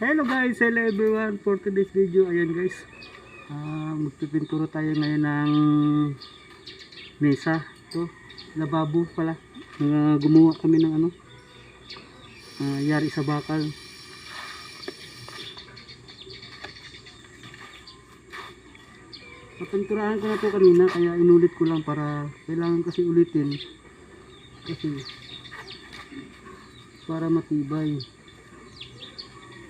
Hello guys, hello everyone for today's video. Ayan guys, magpipinturo tayo ngayon ng mesa. Ito, lababo pala. Gumawa kami ng yari sa bakal. Napinturahan ko na to kanina, kaya inulit ko lang para kailangan kasi ulitin kasi para matibay,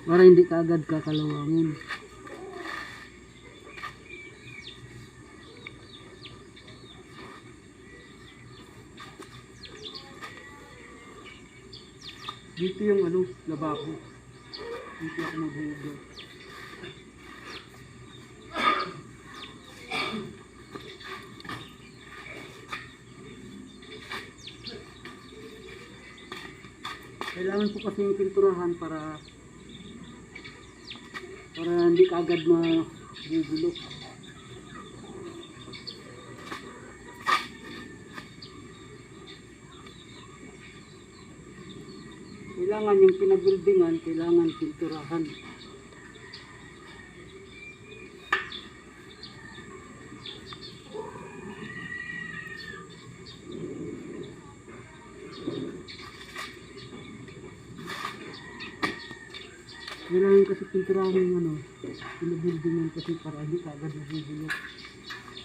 para hindi kaagad kakalawangin. Dito yung lababo. Dito ako maghuhugas. Kailangan po kasi pinturahan para hindi kaagad magugulok. Kailangan yung pinabuildingan, kailangan pinturahan. Kailangan kasi pinturahan yung pinabuildingan kasi para hindi kaagad magugulok,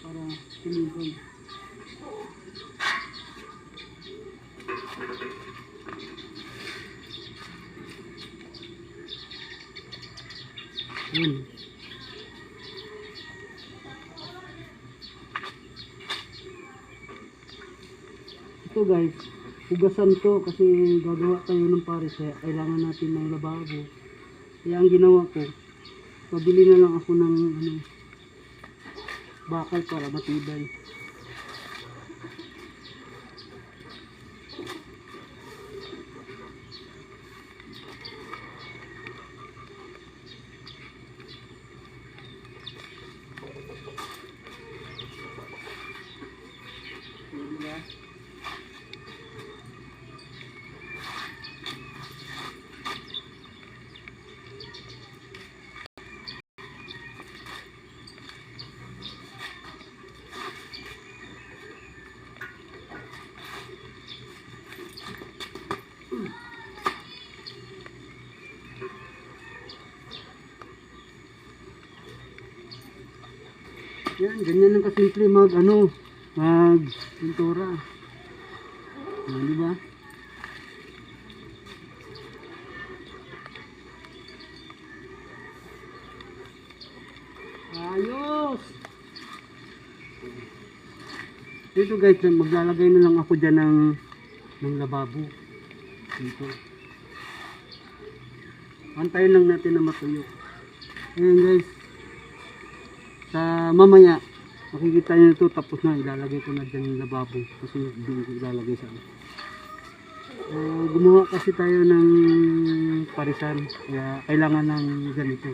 para tumibay. Yun. Ito guys, hugasan to kasi gagawa tayo ng pares, kaya kailangan natin ng lababo. Kaya ang ginawa ko, pabili na lang ako ng bakal para matibay. Yan, ganyan lang kasimple pintura. Di ba? Ayos! Dito guys, maglalagay na lang ako dyan ng lababo. Dito. Antayin lang natin na matuyo. Ayan guys. Sa mamaya makikita nyo ito, tapos na ilalagay ko na dyan yung lababo kasi hindi ko ilalagay sa gumawa kasi tayo ng parisan, kaya kailangan ng ganito.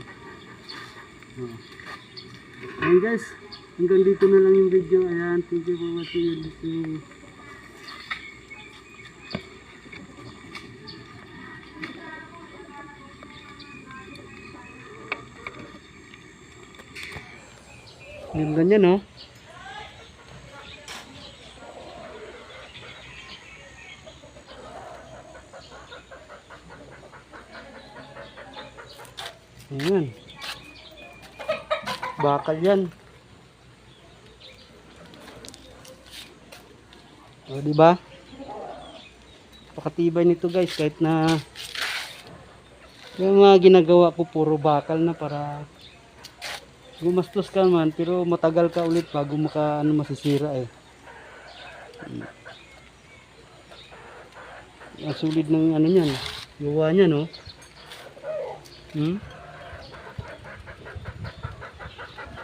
Ayan guys, hanggang dito na lang yung video. Ayan, thank you for watching. Yung ganyan, no? Ayan. Bakal yan. O, diba? Pakatibay nito guys, kahit na yung mga ginagawa ko puro bakal na, para gumastos ka man pero matagal ka ulit bago masisira eh. Ang sulit ng niyan, gawa niya, no?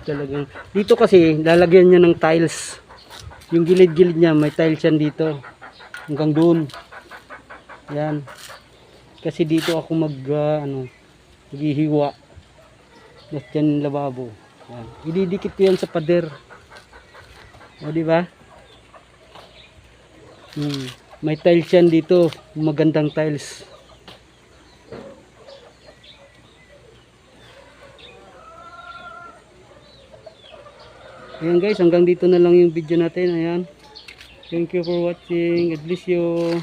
Talagang dito kasi lalagyan niya ng tiles. Yung gilid-gilid niya may tiles yan dito hanggang doon. Yan. Kasi dito ako maghihiwa. Yan lababo. Yan. Ididikit ko yan sa pader. O, di ba? May tiles yan dito, magandang tiles. Ayan guys, hanggang dito na lang yung video natin. Ayan. Thank you for watching. God bless you.